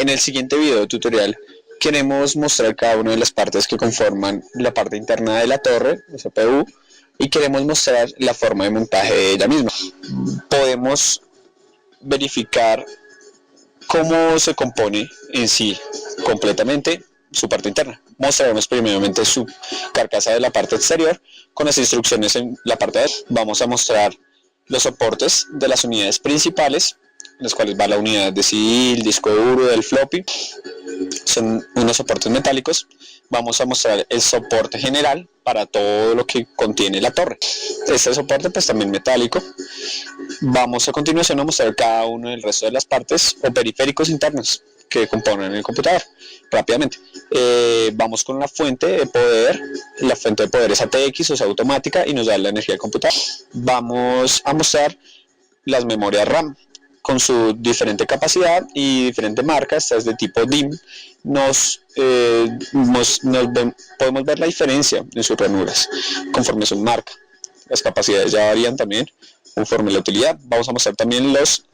En el siguiente video tutorial queremos mostrar cada una de las partes que conforman la parte interna de la torre, la CPU, y queremos mostrar la forma de montaje de ella misma. Podemos verificar cómo se compone en sí completamente su parte interna. Mostraremos primeramente su carcasa de la parte exterior con las instrucciones en la parte de adentro. Vamos a mostrar los soportes de las unidades principales, en las cuales va la unidad de CD, el disco duro, del floppy. Son unos soportes metálicos. Vamos a mostrar el soporte general para todo lo que contiene la torre. Este soporte pues también metálico. Vamos a continuación a mostrar cada uno del resto de las partes o periféricos internos que componen el computador rápidamente. Vamos con la fuente de poder. La fuente de poder es ATX, o sea automática, y nos da la energía del computador. Vamos a mostrar las memorias RAM con su diferente capacidad y diferente marca. Esta es de tipo DIMM. Podemos ver la diferencia en sus ranuras conforme su marca. Las capacidades ya varían también conforme la utilidad. Vamos a mostrar también los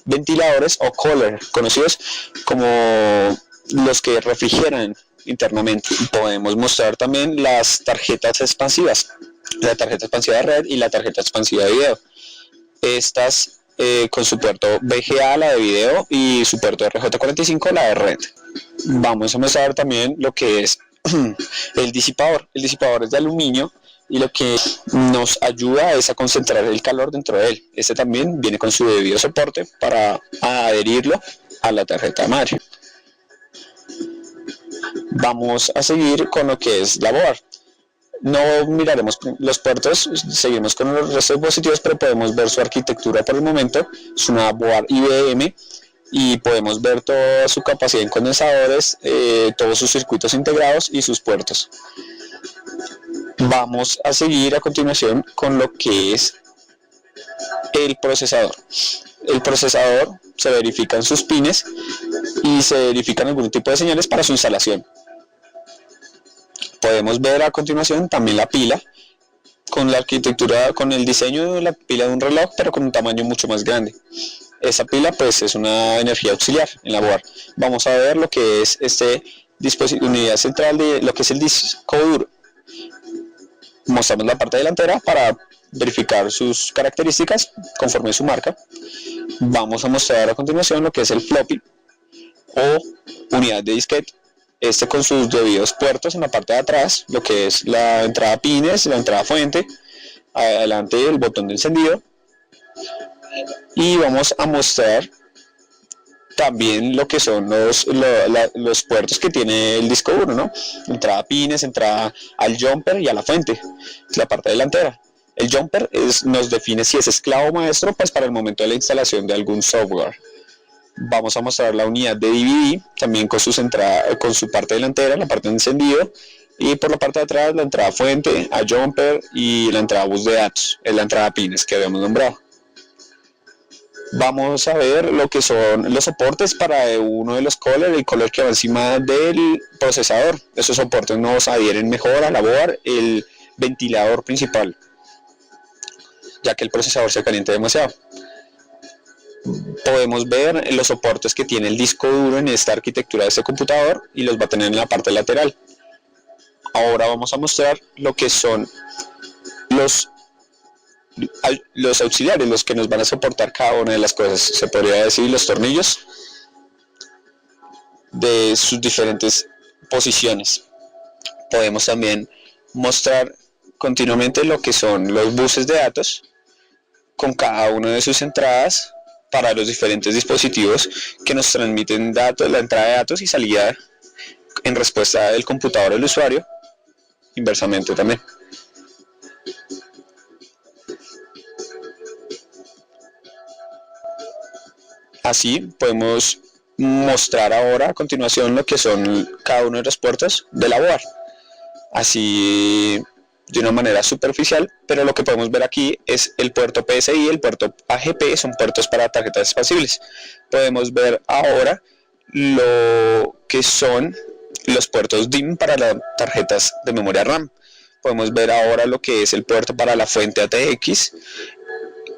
ventiladores o cooler, conocidos como los que refrigeran internamente. Podemos mostrar también las tarjetas expansivas, la tarjeta expansiva de red y la tarjeta expansiva de video. Estas con su puerto VGA, la de video, y su puerto RJ45, la de red. Vamos a mostrar también lo que es el disipador. El disipador es de aluminio y lo que nos ayuda es a concentrar el calor dentro de él. Este también viene con su debido soporte para adherirlo a la tarjeta madre. Vamos a seguir con lo que es la board. No miraremos los puertos, seguimos con los restos de dispositivos, pero podemos ver su arquitectura por el momento. Es una board IBM y podemos ver toda su capacidad en condensadores, todos sus circuitos integrados y sus puertos. Vamos a seguir a continuación con lo que es el procesador. El procesador se verifican sus pines y se verifican algún tipo de señales para su instalación. Podemos ver a continuación también la pila con la arquitectura, con el diseño de la pila de un reloj, pero con un tamaño mucho más grande. Esa pila pues es una energía auxiliar en la board. Vamos a ver lo que es unidad central de lo que es el disco duro. Mostramos la parte delantera para verificar sus características conforme su marca. Vamos a mostrar a continuación lo que es el floppy o unidad de disquete. Con sus debidos puertos en la parte de atrás, lo que es la entrada pines, la entrada fuente, adelante el botón de encendido, y vamos a mostrar también lo que son los puertos que tiene el disco duro, ¿no? Entrada pines, entrada al jumper y a la fuente, la parte delantera. El jumper nos define si es esclavo o maestro, pues para el momento de la instalación de algún software. Vamos a mostrar la unidad de DVD, también con su parte delantera, la parte de encendido, y por la parte de atrás la entrada fuente, a jumper y la entrada bus de datos, es la entrada pines que habíamos nombrado. Vamos a ver lo que son los soportes para uno de los cooler, el cooler que va encima del procesador. Esos soportes nos adhieren mejor a la board, el ventilador principal, ya que el procesador se calienta demasiado. Podemos ver los soportes que tiene el disco duro en esta arquitectura de este computador y los va a tener en la parte lateral. Ahora vamos a mostrar lo que son los auxiliares, los que nos van a soportar cada una de las cosas. Se podría decir los tornillos de sus diferentes posiciones. Podemos también mostrar continuamente lo que son los buses de datos con cada una de sus entradas para los diferentes dispositivos que nos transmiten datos, la entrada de datos y salida en respuesta del computador del usuario, inversamente también. Así podemos mostrar ahora a continuación lo que son cada uno de los puertos de la board, así de una manera superficial, pero lo que podemos ver aquí es el puerto PSI y el puerto AGP, son puertos para tarjetas expansibles. Podemos ver ahora lo que son los puertos DIMM para las tarjetas de memoria RAM. Podemos ver ahora lo que es el puerto para la fuente ATX,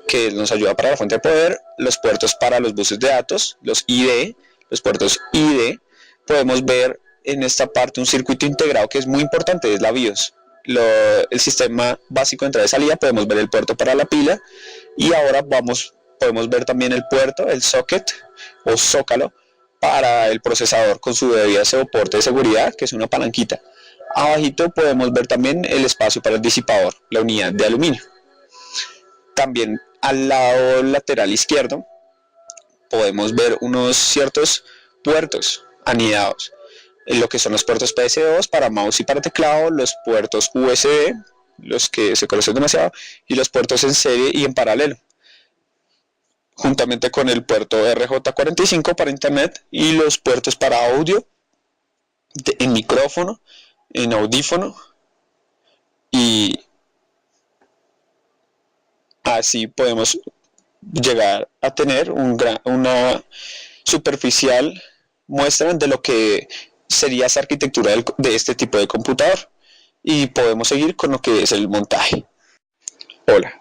que nos ayuda para la fuente de poder, los puertos para los buses de datos, los ID, los puertos I y D, podemos ver en esta parte un circuito integrado que es muy importante, es la BIOS. El sistema básico de entrada y salida, podemos ver el puerto para la pila, y ahora podemos ver también el puerto, el socket o zócalo para el procesador con su debido soporte de seguridad, que es una palanquita. Abajito podemos ver también el espacio para el disipador, la unidad de aluminio. También al lado lateral izquierdo podemos ver unos ciertos puertos anidados, en lo que son los puertos PS2 para mouse y para teclado, los puertos USB, los que se conocen demasiado, y los puertos en serie y en paralelo, juntamente con el puerto RJ45 para internet y los puertos para audio, en micrófono, en audífono, y así podemos llegar a tener una superficial muestra de lo que sería esa arquitectura de este tipo de computador, y podemos seguir con lo que es el montaje. Hola,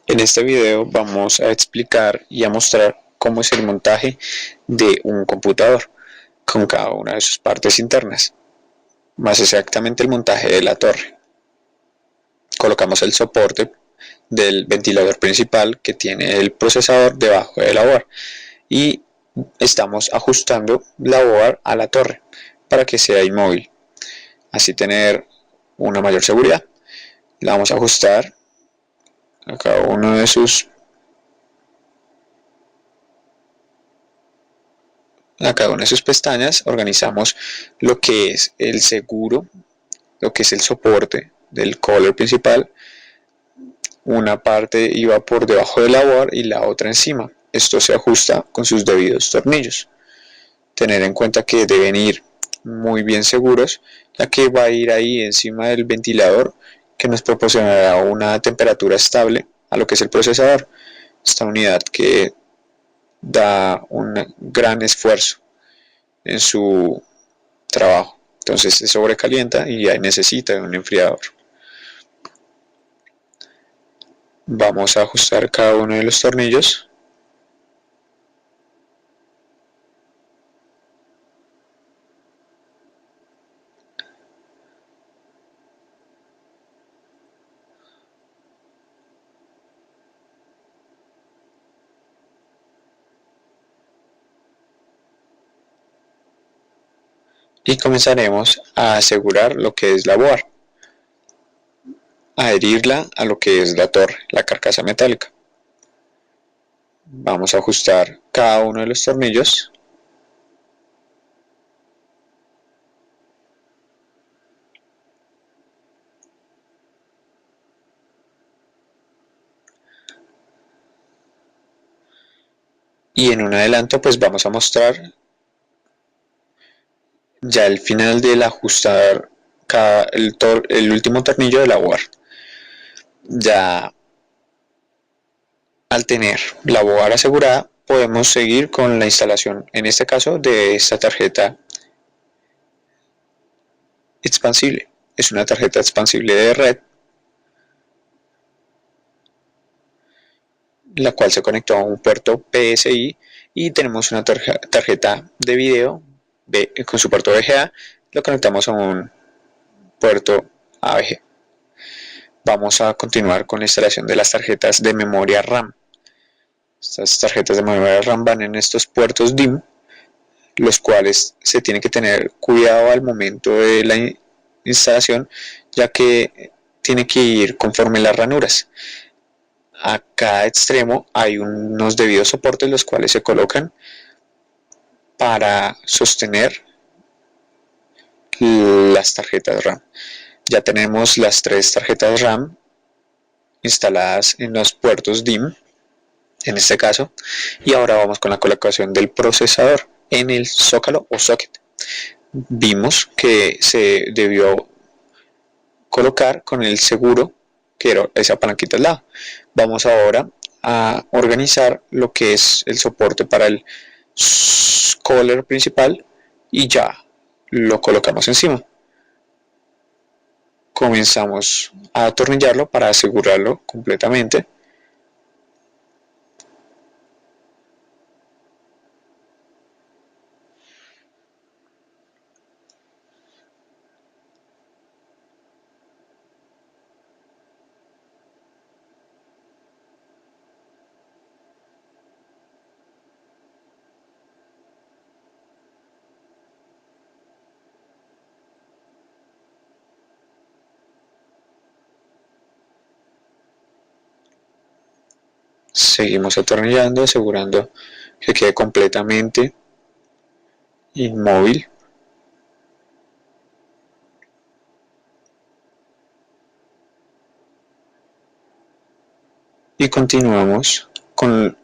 en este video vamos a explicar y a mostrar cómo es el montaje de un computador con cada una de sus partes internas, más exactamente el montaje de la torre. Colocamos el soporte del ventilador principal que tiene el procesador debajo de la board y estamos ajustando la board a la torre para que sea inmóvil, así tener una mayor seguridad. La vamos a ajustar a cada uno de sus pestañas. Organizamos lo que es el seguro, lo que es el soporte del color principal. Una parte iba por debajo de la board y la otra encima. Esto se ajusta con sus debidos tornillos. Tener en cuenta que deben ir muy bien seguros, ya que va a ir ahí encima del ventilador, que nos proporcionará una temperatura estable a lo que es el procesador. Esta unidad que da un gran esfuerzo en su trabajo, entonces se sobrecalienta y ya necesita un enfriador. Vamos a ajustar cada uno de los tornillos. Y comenzaremos a asegurar lo que es la board, adherirla a lo que es la torre, la carcasa metálica. Vamos a ajustar cada uno de los tornillos. Y en un adelanto pues vamos a mostrar ya el final del ajustar el último tornillo de la board. Ya al tener la board asegurada, podemos seguir con la instalación, en este caso, de esta tarjeta expansible. Es una tarjeta expansible de red, la cual se conectó a un puerto PSI, y tenemos una tarjeta de video con su puerto VGA, lo conectamos a un puerto AVG. Vamos a continuar con la instalación de las tarjetas de memoria RAM. Estas tarjetas de memoria RAM van en estos puertos DIMM, los cuales se tiene que tener cuidado al momento de la instalación, ya que tiene que ir conforme las ranuras. A cada extremo hay unos debidos soportes, los cuales se colocan para sostener las tarjetas RAM. Ya tenemos las 3 tarjetas RAM instaladas en los puertos DIMM, en este caso, y ahora vamos con la colocación del procesador en el zócalo o socket. Vimos que se debió colocar con el seguro, que era esa palanquita al lado. Vamos ahora a organizar lo que es el soporte para el color principal y ya lo colocamos encima. Comenzamos a atornillarlo para asegurarlo completamente. Seguimos atornillando, asegurando que quede completamente inmóvil. Y continuamos con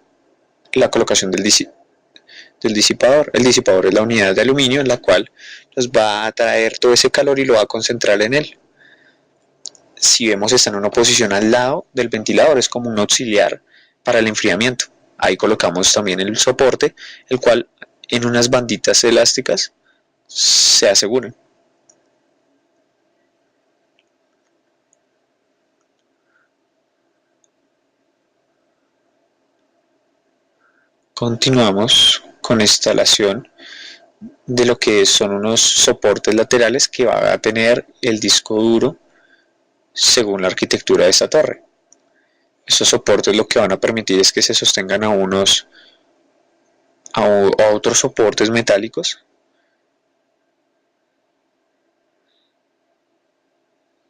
la colocación del disipador. El disipador es la unidad de aluminio en la cual nos va a traer todo ese calor y lo va a concentrar en él. Si vemos, está en una posición al lado del ventilador, es como un auxiliar para el enfriamiento. Ahí colocamos también el soporte, el cual en unas banditas elásticas se aseguran. Continuamos con la instalación de lo que son unos soportes laterales que va a tener el disco duro según la arquitectura de esta torre. Estos soportes lo que van a permitir es que se sostengan a otros soportes metálicos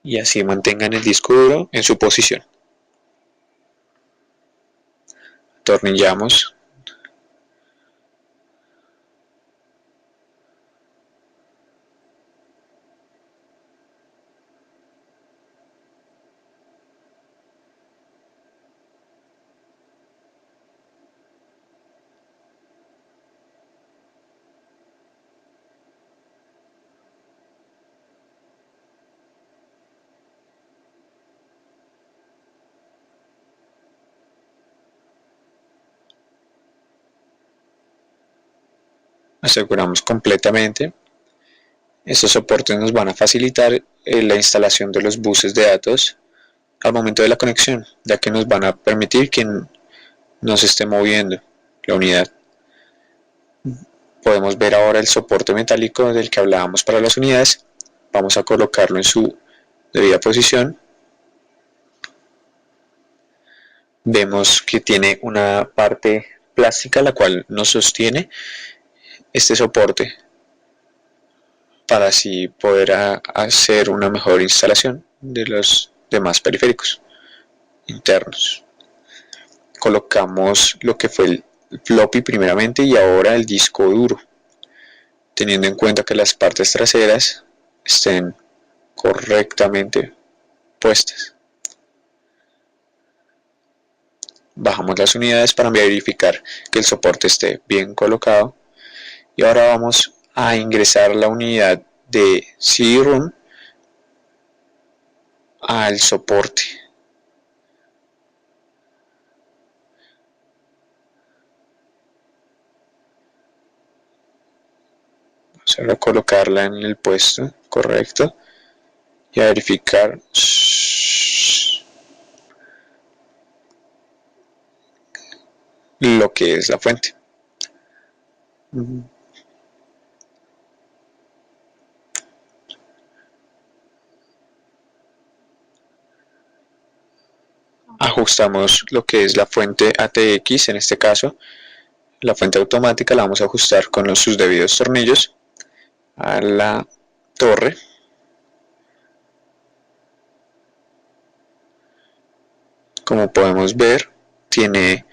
y así mantengan el disco duro en su posición. Atornillamos. Aseguramos completamente. Estos soportes nos van a facilitar la instalación de los buses de datos al momento de la conexión, ya que nos van a permitir que no se esté moviendo la unidad. Podemos ver ahora el soporte metálico del que hablábamos para las unidades. Vamos a colocarlo en su debida posición. Vemos que tiene una parte plástica la cual nos sostiene este soporte para así poder hacer una mejor instalación de los demás periféricos internos. Colocamos lo que fue el floppy primeramente y ahora el disco duro, teniendo en cuenta que las partes traseras estén correctamente puestas. Bajamos las unidades para verificar que el soporte esté bien colocado y ahora vamos a ingresar la unidad de CD-ROM al soporte. Vamos a colocarla en el puesto correcto y a verificar lo que es la fuente. Ajustamos lo que es la fuente ATX, en este caso la fuente automática la vamos a ajustar con sus debidos tornillos a la torre. Como podemos ver, tiene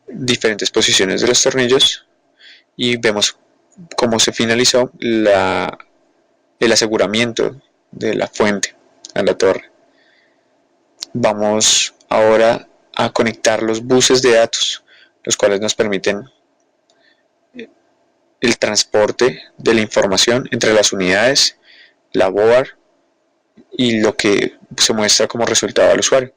diferentes posiciones de los tornillos y vemos cómo se finalizó el aseguramiento de la fuente a la torre. Vamos ahora a conectar los buses de datos, los cuales nos permiten el transporte de la información entre las unidades, la board y lo que se muestra como resultado al usuario.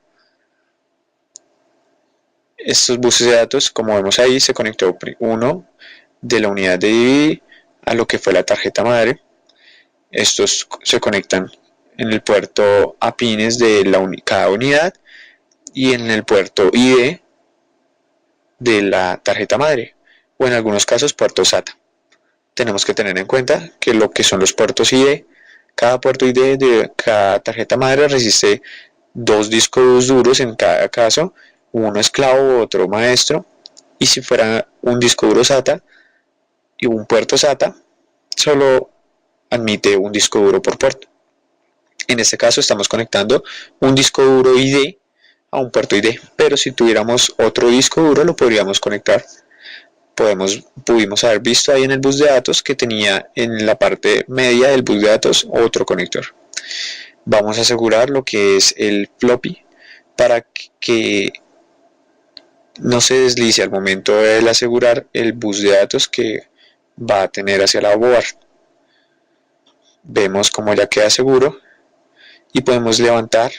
Estos buses de datos, como vemos ahí, se conectó uno de la unidad de DVD a lo que fue la tarjeta madre. Estos se conectan en el puerto a pines de cada unidad y en el puerto ID de la tarjeta madre, o en algunos casos puerto SATA. Tenemos que tener en cuenta que lo que son los puertos ID, cada puerto ID de cada tarjeta madre resiste dos discos duros en cada caso, uno esclavo, otro maestro, y si fuera un disco duro SATA y un puerto SATA, solo admite un disco duro por puerto. En este caso estamos conectando un disco duro ID a un puerto ID, pero si tuviéramos otro disco duro lo podríamos conectar. Pudimos haber visto ahí en el bus de datos que tenía en la parte media del bus de datos otro conector. Vamos a asegurar lo que es el floppy para que no se deslice al momento de asegurar el bus de datos que va a tener hacia la board. Vemos cómo ya queda seguro y podemos levantar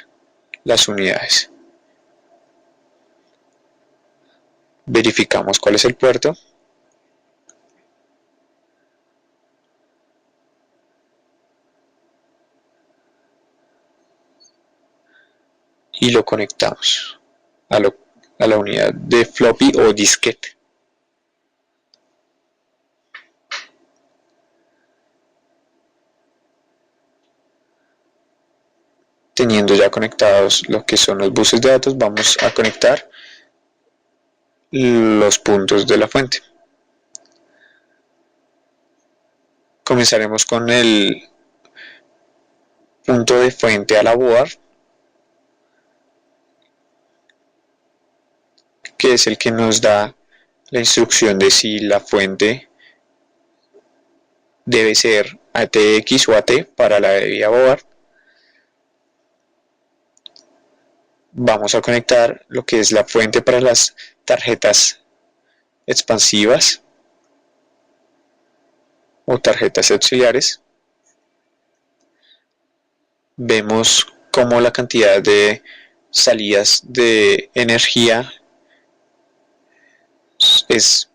las unidades. Verificamos cuál es el puerto. Y lo conectamos a la unidad de floppy o disquete. Teniendo ya conectados lo que son los buses de datos, vamos a conectar los puntos de la fuente. Comenzaremos con el punto de fuente a la board, que es el que nos da la instrucción de si la fuente debe ser ATX o AT para la debida board. Vamos a conectar lo que es la fuente para las tarjetas expansivas o tarjetas auxiliares. Vemos cómo la cantidad de salidas de energía es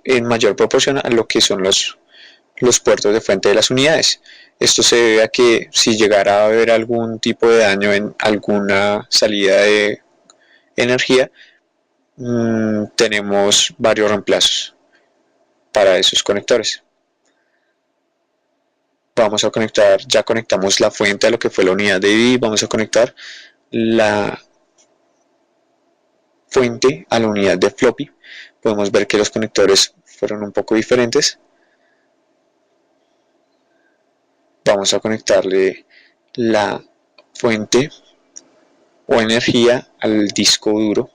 en mayor proporción a lo que son los puertos de fuente de las unidades. Esto se debe a que si llegara a haber algún tipo de daño en alguna salida de energía, tenemos varios reemplazos para esos conectores. Vamos a conectar, ya conectamos la fuente a lo que fue la unidad de ID, vamos a conectar la fuente a la unidad de floppy. Podemos ver que los conectores fueron un poco diferentes. Vamos a conectarle la fuente o energía al disco duro.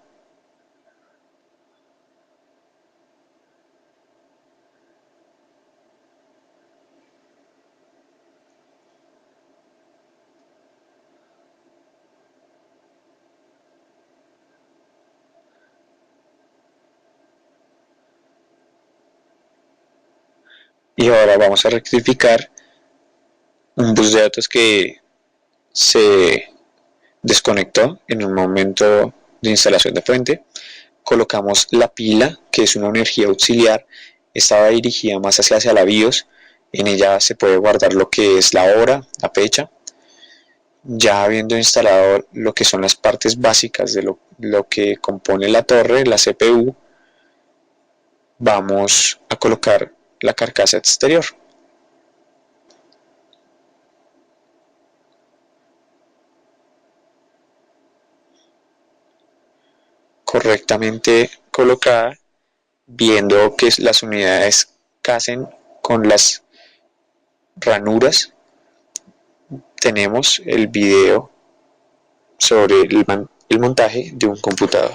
Y ahora vamos a rectificar un bus de datos que se desconectó en un momento de instalación de fuente. Colocamos la pila, que es una energía auxiliar, estaba dirigida más hacia la BIOS. En ella se puede guardar lo que es la hora, la fecha. Ya habiendo instalado lo que son las partes básicas de lo que compone la torre, la CPU, vamos a colocar la carcasa exterior. Correctamente colocada, viendo que las unidades casen con las ranuras, tenemos el video sobre el montaje de un computador.